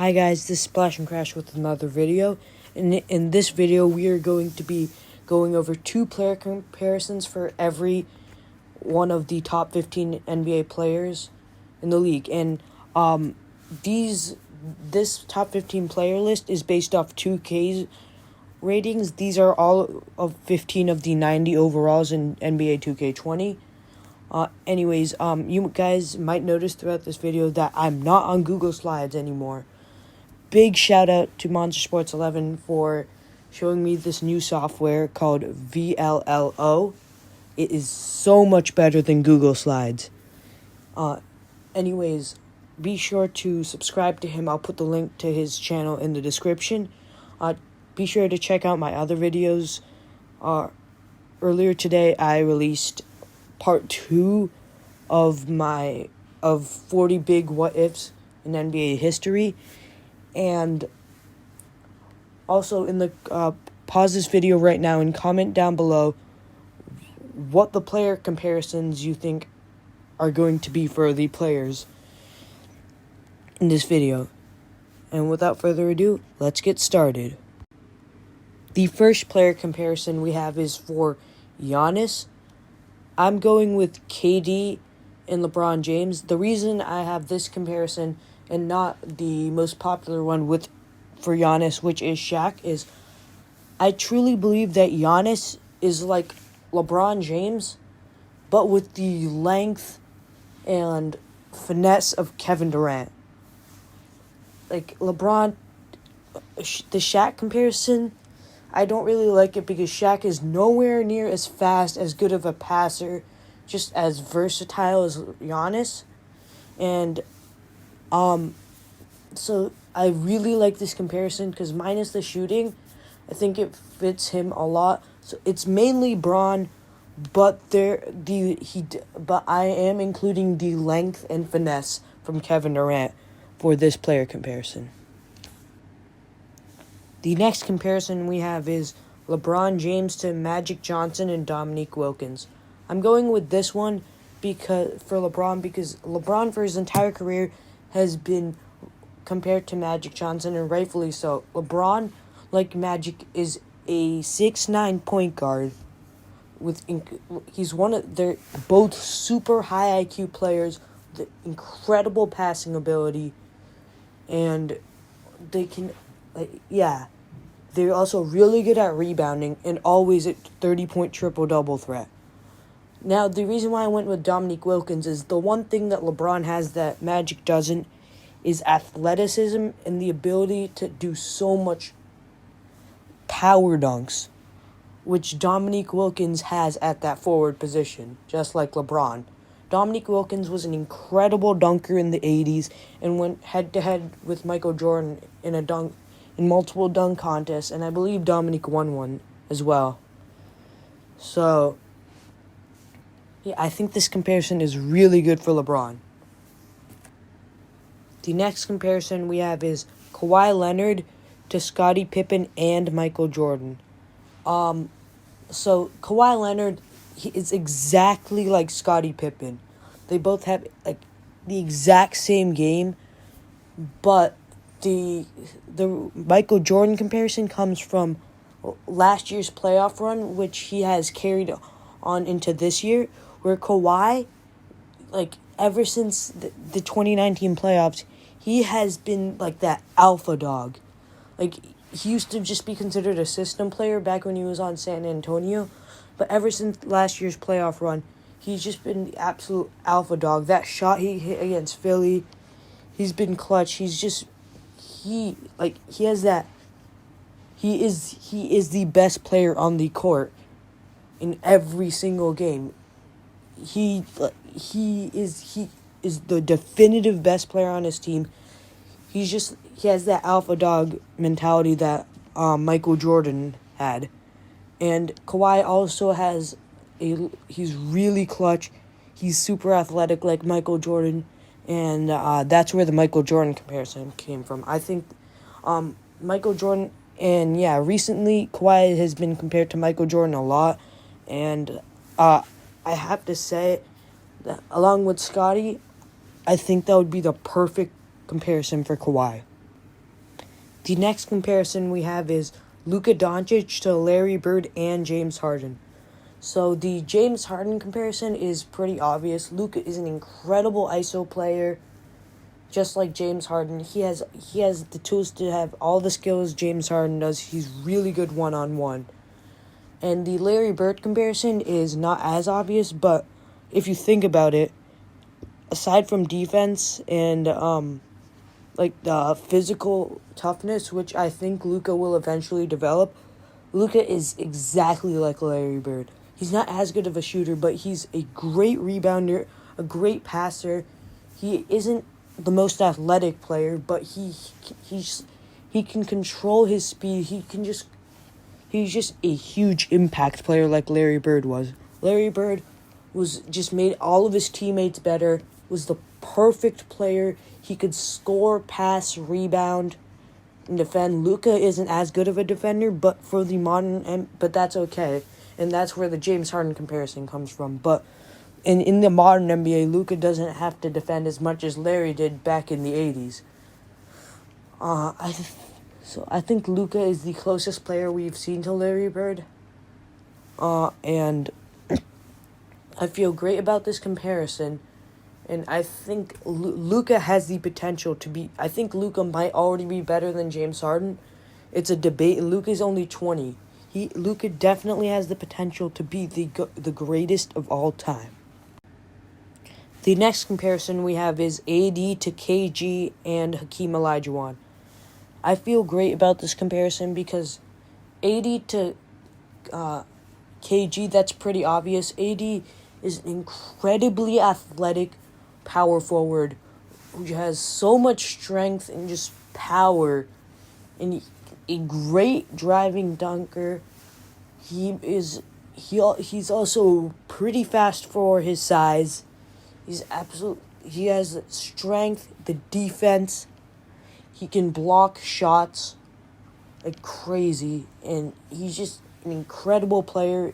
Hi guys, this is Splash and Crash with another video. In this video, we are going to be going over two player comparisons for every one of the top 15 NBA players in the league. And this top 15 player list is based off 2K's ratings. These are all of 15 of the 90 overalls in NBA 2K20. You guys might notice throughout this video that I'm not on Google Slides anymore. Big shout out to Monster Sports 11 for showing me this new software called VLLO. It is so much better than Google Slides. Be sure to subscribe to him. I'll put the link to his channel in the description. Be sure to check out my other videos. Earlier today, I released part 2 of 40 big what ifs in NBA history. And also pause this video right now and comment down below what the player comparisons you think are going to be for the players in this video. And without further ado, let's get started. The first player comparison we have is for Giannis. I'm going with KD and LeBron James. The reason I have this comparison and not the most popular one for Giannis, which is Shaq, is I truly believe that Giannis is like LeBron James, but with the length and finesse of Kevin Durant. Like LeBron, the Shaq comparison, I don't really like it because Shaq is nowhere near as fast, as good of a passer, just as versatile as Giannis. And so I really like this comparison because minus the shooting, I think it fits him a lot. So it's mainly Bron, but I am including the length and finesse from Kevin Durant for this player comparison. The next comparison we have is LeBron James to Magic Johnson and Dominique Wilkins. I'm going with this one because LeBron for his entire career has been compared to Magic Johnson, and rightfully so. LeBron, like Magic, is a 6'9" point guard. They're both super high IQ players with incredible passing ability, and they're also really good at rebounding and always a 30-point triple-double threat. Now, the reason why I went with Dominique Wilkins is the one thing that LeBron has that Magic doesn't is athleticism and the ability to do so much power dunks, which Dominique Wilkins has at that forward position, just like LeBron. Dominique Wilkins was an incredible dunker in the 80s and went head-to-head with Michael Jordan in multiple dunk contests, and I believe Dominique won one as well. So yeah, I think this comparison is really good for LeBron. The next comparison we have is Kawhi Leonard to Scottie Pippen and Michael Jordan. So Kawhi Leonard, he is exactly like Scottie Pippen. They both have the exact same game, but the Michael Jordan comparison comes from last year's playoff run, which he has carried on into this year, where Kawhi, ever since the 2019 playoffs, he has been like that alpha dog. He used to just be considered a system player back when he was on San Antonio, but ever since last year's playoff run, he's just been the absolute alpha dog. That shot he hit against Philly, he's been clutch. He is the best player on the court in every single game. He is the definitive best player on his team. He has that alpha dog mentality that Michael Jordan had. And Kawhi also he's really clutch. He's super athletic like Michael Jordan. And that's where the Michael Jordan comparison came from. I think Michael Jordan, and recently Kawhi has been compared to Michael Jordan a lot. And I have to say that along with Scottie, I think that would be the perfect comparison for Kawhi. The next comparison we have is Luka Doncic to Larry Bird and James Harden. So the James Harden comparison is pretty obvious. Luka is an incredible ISO player, just like James Harden. He has the tools to have all the skills James Harden does. He's really good one-on-one. And the Larry Bird comparison is not as obvious, but if you think about it, aside from defense and like the physical toughness, which I think Luka will eventually develop, Luka is exactly like Larry Bird. He's not as good of a shooter, but he's a great rebounder, a great passer. He isn't the most athletic player, but he can control his speed. He's just a huge impact player like Larry Bird was. Larry Bird was just made all of his teammates better, was the perfect player. He could score, pass, rebound, and defend. Luka isn't as good of a defender, but but that's okay. And that's where the James Harden comparison comes from. But in the modern NBA, Luka doesn't have to defend as much as Larry did back in the 80s. I think Luka is the closest player we've seen to Larry Bird. And I feel great about this comparison. And I think Luka has the potential to be... I think Luka might already be better than James Harden. It's a debate, and Luka's only 20. Luka definitely has the potential to be the greatest of all time. The next comparison we have is AD to KG and Hakeem Olajuwon. I feel great about this comparison because AD to KG, that's pretty obvious. AD is an incredibly athletic power forward who has so much strength and just power, and a great driving dunker. He's also pretty fast for his size. He has the strength, the defense. He can block shots like crazy, and he's just an incredible player.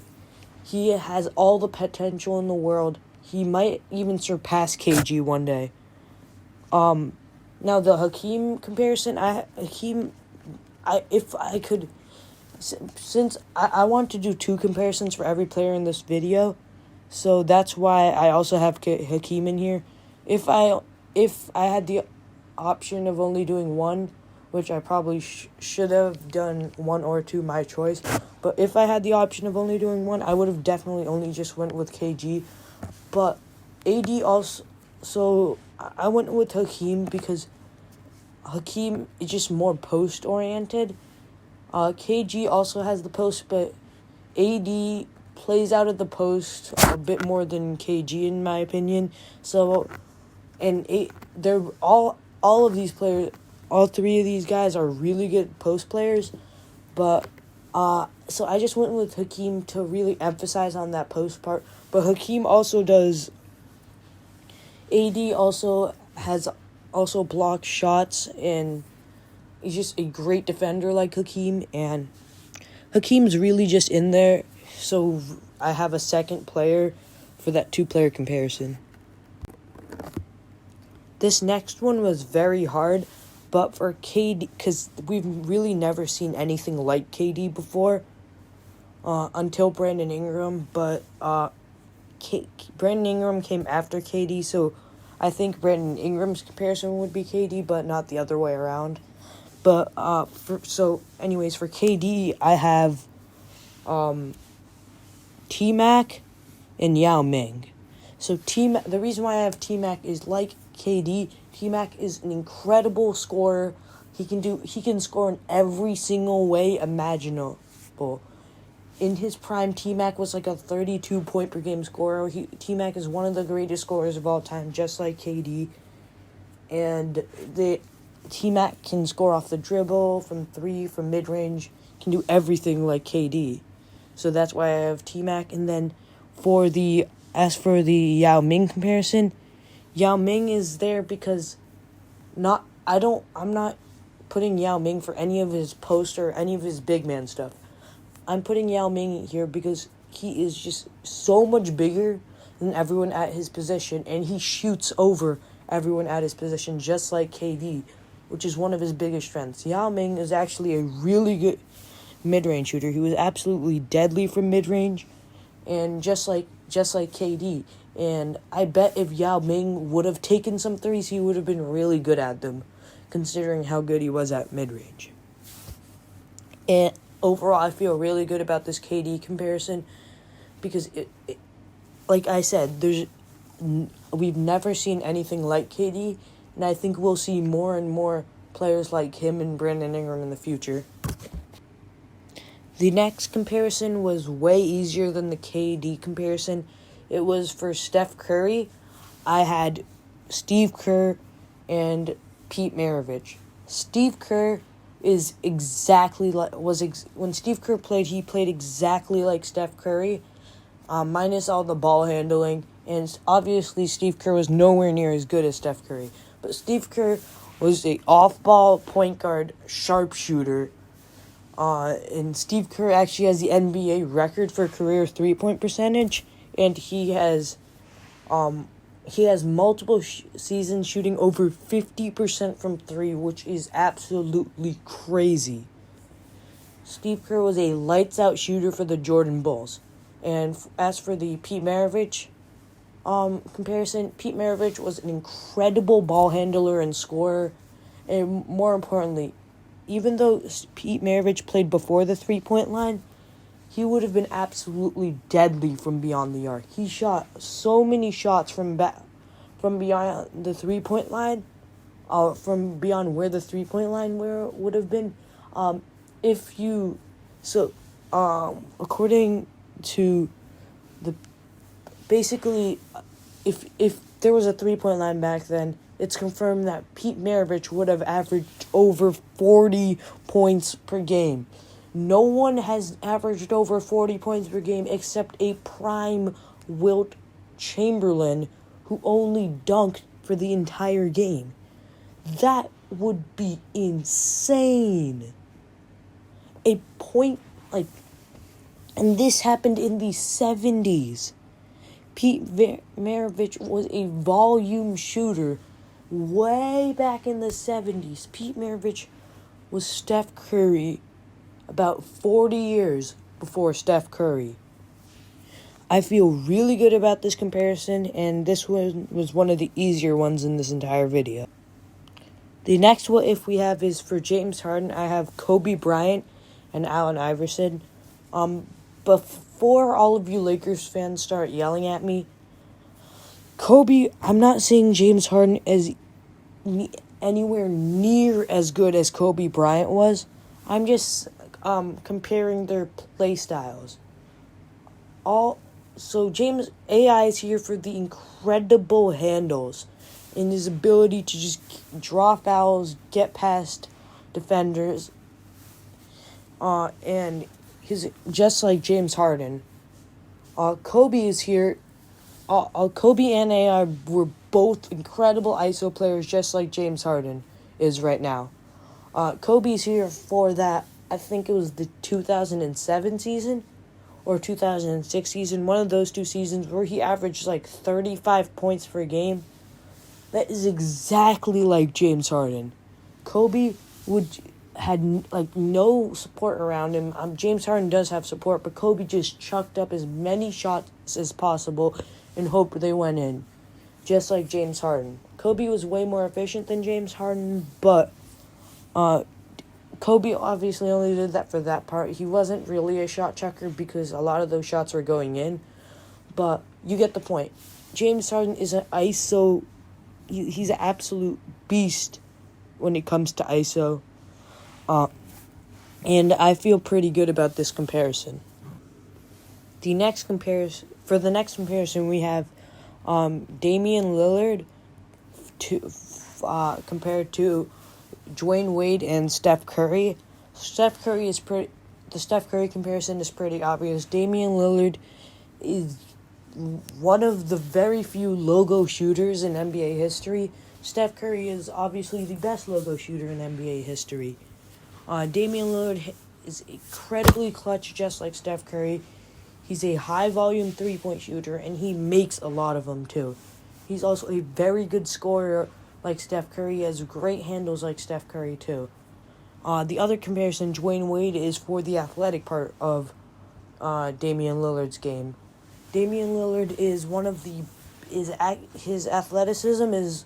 He has all the potential in the world. He might even surpass KG one day. Now the Hakeem comparison, if I could, since I want to do two comparisons for every player in this video, so that's why I also have Hakeem in here. If I had the option of only doing one, which I probably should have done one or two, my choice. But if I had the option of only doing one, I would have definitely only just went with KG. But AD also, so I went with Hakeem because Hakeem is just more post-oriented. KG also has the post, but AD plays out of the post a bit more than KG in my opinion. So, and they're all of these players, all three of these guys are really good post players, but so I just went with Hakeem to really emphasize on that post part. But Hakeem also does. AD also blocked shots, and he's just a great defender like Hakeem, and Hakeem's really just in there. So I have a second player for that two-player comparison. This next one was very hard, but for KD, because we've really never seen anything like KD before, until Brandon Ingram, but Brandon Ingram came after KD, so I think Brandon Ingram's comparison would be KD, but not the other way around. But, for KD, I have, T-Mac and Yao Ming. So the reason why I have T-Mac is like KD. T-Mac is an incredible scorer. He can score in every single way imaginable. In his prime, T-Mac was like a 32 point per game scorer. T-Mac is one of the greatest scorers of all time, just like KD. And T-Mac can score off the dribble, from three, from mid-range, can do everything like KD. So that's why I have T-Mac. And then as for the Yao Ming comparison, Yao Ming is there because I'm not putting Yao Ming for any of his post or any of his big man stuff. I'm putting Yao Ming here because he is just so much bigger than everyone at his position, and he shoots over everyone at his position just like KD. which is one of his biggest strengths. Yao Ming is actually a really good mid-range shooter. He was absolutely deadly from mid-range, and just like KD. And I bet if Yao Ming would have taken some threes, he would have been really good at them, considering how good he was at mid-range. And overall, I feel really good about this KD comparison because, like I said, we've never seen anything like KD, and I think we'll see more and more players like him and Brandon Ingram in the future. The next comparison was way easier than the KD comparison. It was for Steph Curry. I had Steve Kerr and Pete Maravich. Steve Kerr is exactly like when Steve Kerr played, he played exactly like Steph Curry, minus all the ball handling. And obviously, Steve Kerr was nowhere near as good as Steph Curry. But Steve Kerr was a off-ball point guard sharpshooter. And Steve Kerr actually has the NBA record for career three-point percentage, and he has multiple seasons shooting over 50% from three, which is absolutely crazy. Steve Kerr was a lights-out shooter for the Jordan Bulls. And as for the Pete Maravich comparison, Pete Maravich was an incredible ball handler and scorer, and more importantly, even though Pete Maravich played before the three-point line, he would have been absolutely deadly from beyond the arc. He shot so many shots from beyond the three-point line, from beyond where the three-point line would have been. According to if there was a three-point line back then, it's confirmed that Pete Maravich would have averaged over 40 points per game. No one has averaged over 40 points per game except a prime Wilt Chamberlain, who only dunked for the entire game. That would be insane. And this happened in the 70s. Pete Maravich was a volume shooter way back in the 70s. Pete Maravich was Steph Curry about 40 years before Steph Curry. I feel really good about this comparison, and this one was one of the easier ones in this entire video. The next what if we have is for James Harden. I have Kobe Bryant and Allen Iverson. Before all of you Lakers fans start yelling at me, I'm not saying James Harden is anywhere near as good as Kobe Bryant was. I'm just comparing their play styles. So James AI is here for the incredible handles and his ability to just draw fouls, get past defenders, and he's just like James Harden. Kobe is here. Kobe and AI were both incredible ISO players, just like James Harden is right now. Kobe's here for that. I think it was the 2007 season or 2006 season, one of those two seasons where he averaged like 35 points per game. That is exactly like James Harden. Kobe had like no support around him. James Harden does have support, but Kobe just chucked up as many shots as possible and hoped they went in, just like James Harden. Kobe was way more efficient than James Harden, but Kobe obviously only did that for that part. He wasn't really a shot chucker because a lot of those shots were going in, but you get the point. James Harden is an ISO. He's an absolute beast when it comes to ISO. And I feel pretty good about this comparison. For the next comparison, we have Damian Lillard compared to Dwayne Wade and Steph Curry. The Steph Curry comparison is pretty obvious. Damian Lillard is one of the very few logo shooters in NBA history. Steph Curry is obviously the best logo shooter in NBA history. Damian Lillard is incredibly clutch, just like Steph Curry. He's a high-volume three-point shooter, and he makes a lot of them, too. He's also a very good scorer, like Steph Curry. He has great handles like Steph Curry too. The other comparison, Dwayne Wade, is for the athletic part of Damian Lillard's game. Damian Lillard is his athleticism is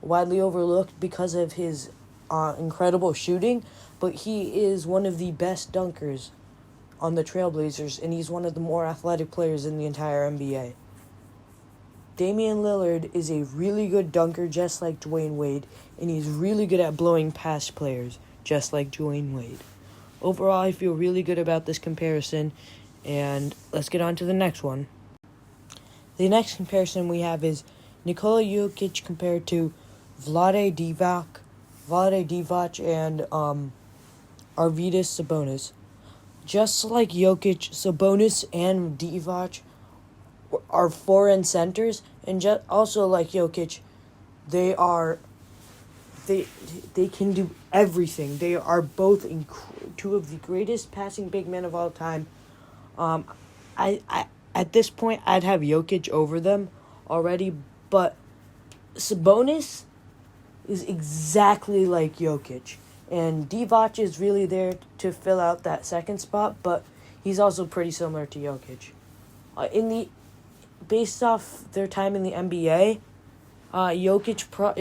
widely overlooked because of his incredible shooting, but he is one of the best dunkers on the Trailblazers, and he's one of the more athletic players in the entire NBA. Damian Lillard is a really good dunker, just like Dwayne Wade, and he's really good at blowing past players, just like Dwayne Wade. Overall, I feel really good about this comparison, and let's get on to the next one. The next comparison we have is Nikola Jokic compared to Vlade Divac, and Arvydas Sabonis. Just like Jokic, Sabonis and Divac are foreign centers, and also like Jokic, they can do everything. They are both two of the greatest passing big men of all time. I at this point I'd have Jokic over them already, but Sabonis is exactly like Jokic, and Divac is really there to fill out that second spot, but he's also pretty similar to Jokic. Based off their time in the NBA, Jokic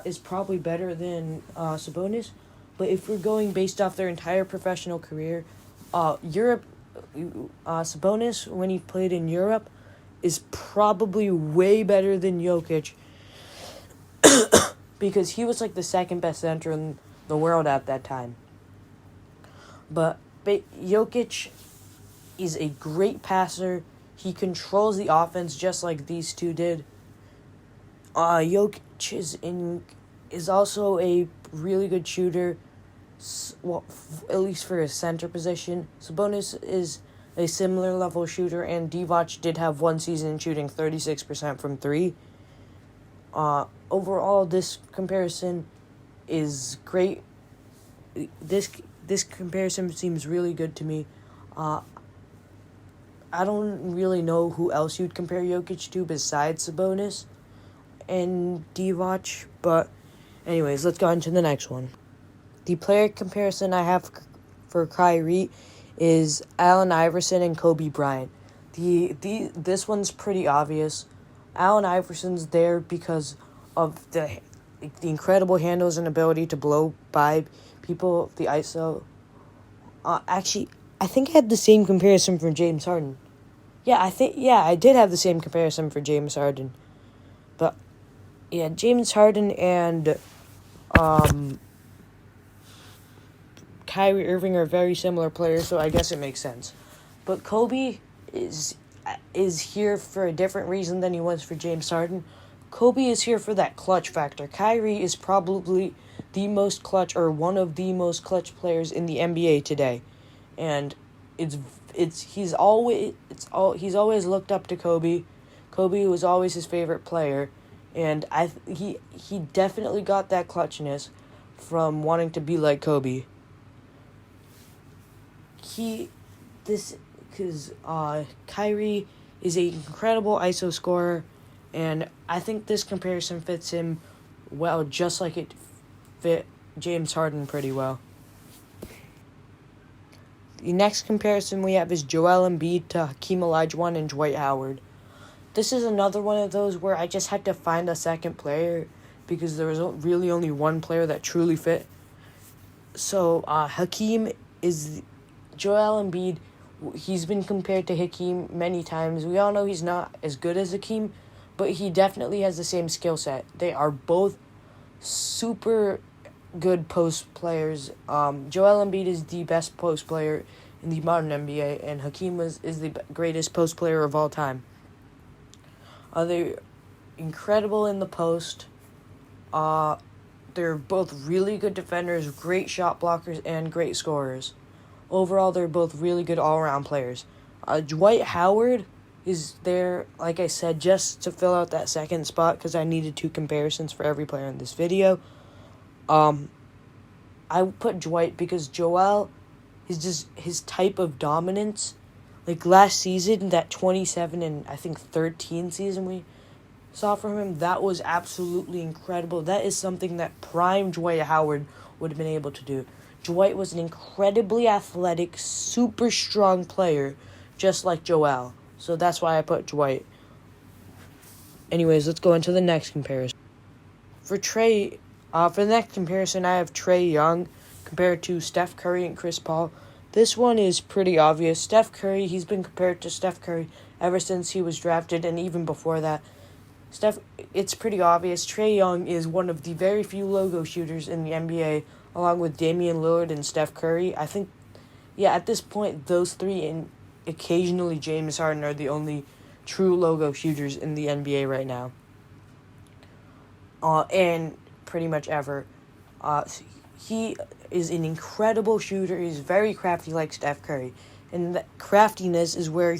is probably better than Sabonis, but if we're going based off their entire professional career, Sabonis, when he played in Europe, is probably way better than Jokic because he was like the second best center in the world at that time. But Jokic is a great passer. He controls the offense just like these two did. Jokic is also a really good shooter, well, at least for his center position. Sabonis is a similar level shooter, and Divac did have one season shooting 36% from three. Overall, this comparison is great. This comparison seems really good to me. I don't really know who else you'd compare Jokic to besides Sabonis and Divac, but anyways, let's go on to the next one. The player comparison I have for Kyrie is Allen Iverson and Kobe Bryant. This one's pretty obvious. Allen Iverson's there because of the incredible handles and ability to blow by people, the ISO. Actually, I think I had the same comparison for James Harden. I did have the same comparison for James Harden. But, yeah, James Harden and Kyrie Irving are very similar players, so I guess it makes sense. But Kobe is here for a different reason than he was for James Harden. Kobe is here for that clutch factor. Kyrie is probably the most clutch, or one of the most clutch players in the NBA today, and he's always looked up to Kobe. Kobe was always his favorite player, and he definitely got that clutchness from wanting to be like Kobe. Kyrie is an incredible ISO scorer, and I think this comparison fits him well, just like it fit James Harden pretty well. The next comparison we have is Joel Embiid to Hakeem Olajuwon and Dwight Howard. This is another one of those where I just had to find a second player because there was really only one player that truly fit. So Hakeem is Joel Embiid. He's been compared to Hakeem many times. We all know he's not as good as Hakeem, but he definitely has the same skill set. They are both super good post players. Joel Embiid is the best post player in the modern NBA, and Hakeem is the greatest post player of all time. They're incredible in the post. They're both really good defenders, great shot blockers, and great scorers. Overall, they're both really good all-around players. Dwight Howard is there, like I said, just to fill out that second spot because I needed two comparisons for every player in this video. I put Dwight because Joel is just his type of dominance. Like last season, that 27 and I think 13 season saw from him, that was absolutely incredible. That is something that prime Dwight Howard would have been able to do. Dwight was an incredibly athletic, super strong player, just like Joel. So that's why I put Dwight. Anyways, let's go into the next comparison. For the next comparison, I have Trae Young compared to Steph Curry and Chris Paul. This one is pretty obvious. Steph Curry, he's been compared to Steph Curry ever since he was drafted, and even before that. It's pretty obvious. Trae Young is one of the very few logo shooters in the NBA, along with Damian Lillard and Steph Curry. I think, at this point, those three and occasionally James Harden are the only true logo shooters in the NBA right now. And pretty much ever. He is an incredible shooter. He's very crafty like Steph Curry. And that craftiness is where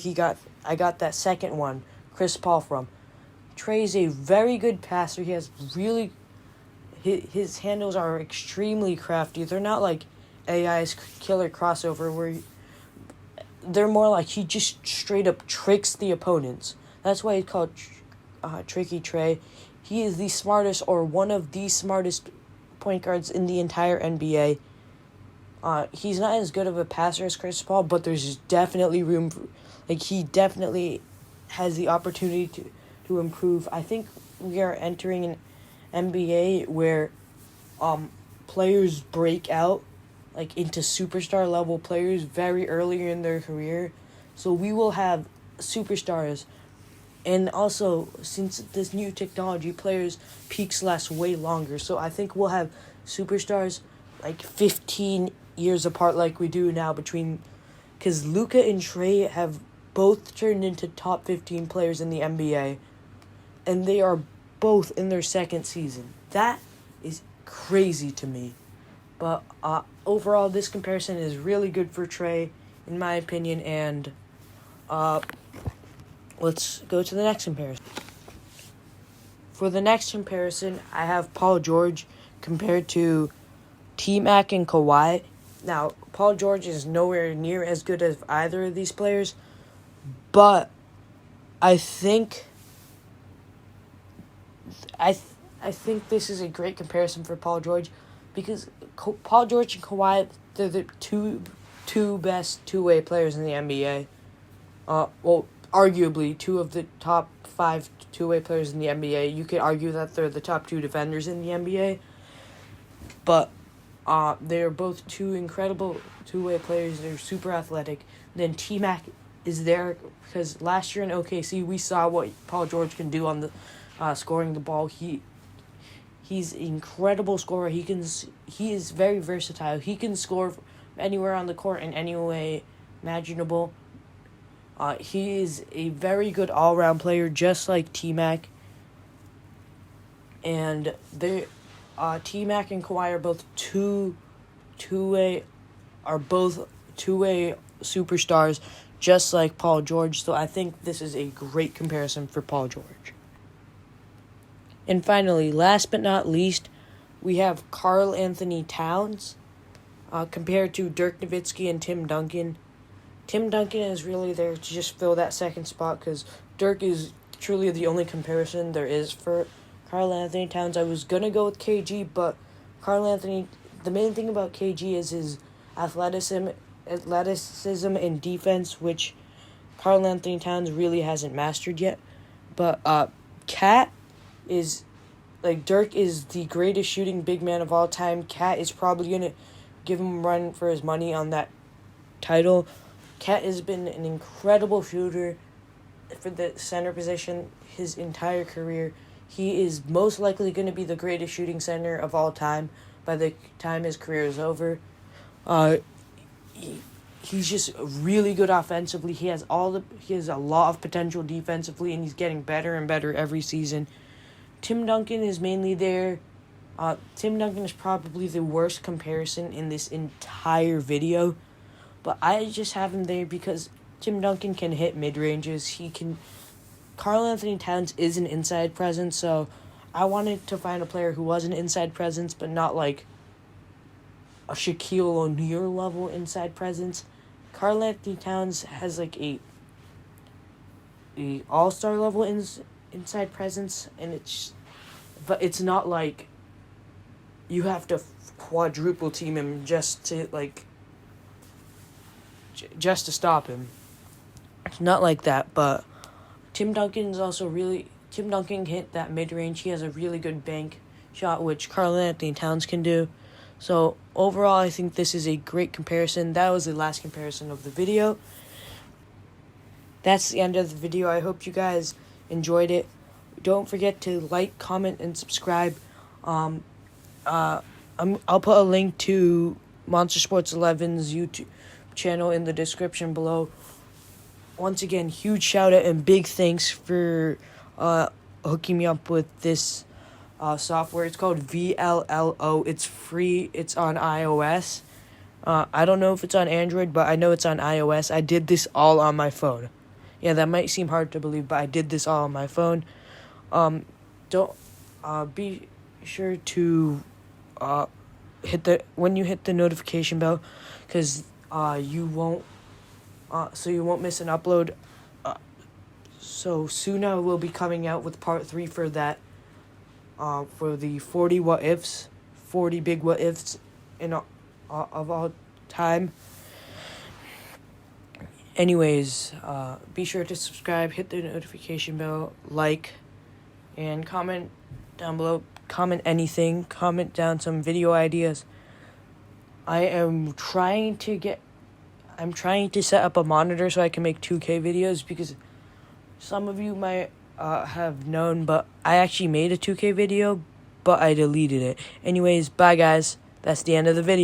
I got that second one, Chris Paul, from. Trae's a very good passer. He has his handles are extremely crafty. They're not like AI's killer crossover where they're more like he just straight up tricks the opponents. That's why he's called Tricky Trae. He is the smartest or one of the smartest point guards in the entire NBA. He's not as good of a passer as Chris Paul, but there's definitely room for, he definitely has the opportunity to improve. I think we are entering an NBA where players break out into superstar level players very early in their career. So we will have superstars. And also, since this new technology, players' peaks last way longer. So I think we'll have superstars 15 years apart like we do now because Luka and Trae have both turned into top 15 players in the NBA. And they are both in their second season. That is crazy to me. But overall, this comparison is really good for Trae, in my opinion. And let's go to the next comparison. For the next comparison, I have Paul George compared to T-Mac and Kawhi. Now, Paul George is nowhere near as good as either of these players, but I think this is a great comparison for Paul George because Paul George and Kawhi, they're the two best two-way players in the NBA. Arguably two of the top 5 two-way players in the NBA. You could argue that they're the top 2 defenders in the NBA. But they are both two incredible two-way players. They're super athletic. Then T-Mac is there because last year in OKC we saw what Paul George can do on the scoring the ball. He's an incredible scorer. He is very versatile. He can score anywhere on the court in any way imaginable. He is a very good all-around player, just like T-Mac. And T-Mac and Kawhi are both two-way superstars, just like Paul George. So I think this is a great comparison for Paul George. And finally, last but not least, we have Karl Anthony Towns compared to Dirk Nowitzki and Tim Duncan. Tim Duncan is really there to just fill that second spot because Dirk is truly the only comparison there is for Karl Anthony Towns. I was going to go with KG, but the main thing about KG is his athleticism and defense, which Karl Anthony Towns really hasn't mastered yet. But Cat is, Dirk is the greatest shooting big man of all time. Cat is probably going to give him a run for his money on that title. Cat has been an incredible shooter for the center position his entire career. He is most likely going to be the greatest shooting center of all time by the time his career is over. He's just really good offensively. He has a lot of potential defensively, and he's getting better and better every season. Tim Duncan is mainly there. Tim Duncan is probably the worst comparison in this entire video. But I just have him there because Tim Duncan can hit mid-ranges. Karl Anthony Towns is an inside presence, so I wanted to find a player who was an inside presence, but not like a Shaquille O'Neal level inside presence. Karl Anthony Towns has a all-star level inside presence, and but it's not like you have to quadruple team him just to just to stop him. It's not like that, but Tim Duncan hit that mid-range. He has a really good bank shot, which Karl-Anthony Towns can do. So overall, I think this is a great comparison. That was the last comparison of the video. That's the end of the video. I hope you guys enjoyed it. Don't forget to like, comment, and subscribe. I'll put a link to Monster Sports 11's YouTube channel in the description below. Once again, huge shout out and big thanks for hooking me up with this software. It's called VLLO. It's free. It's on iOS. I don't know if it's on Android, but I know it's on iOS. I did this all on my phone. Yeah, that might seem hard to believe, but I did this all on my phone. Don't be sure to when you hit the notification bell, because you won't miss an upload. So soon I will be coming out with part 3 for that. For the 40 what ifs, 40 big what ifs of all time. Anyways, be sure to subscribe, hit the notification bell, like, and comment down below. Comment anything. Comment down some video ideas. I'm trying to set up a monitor so I can make 2K videos, because some of you might have known, but I actually made a 2K video, but I deleted it. Anyways, bye guys. That's the end of the video.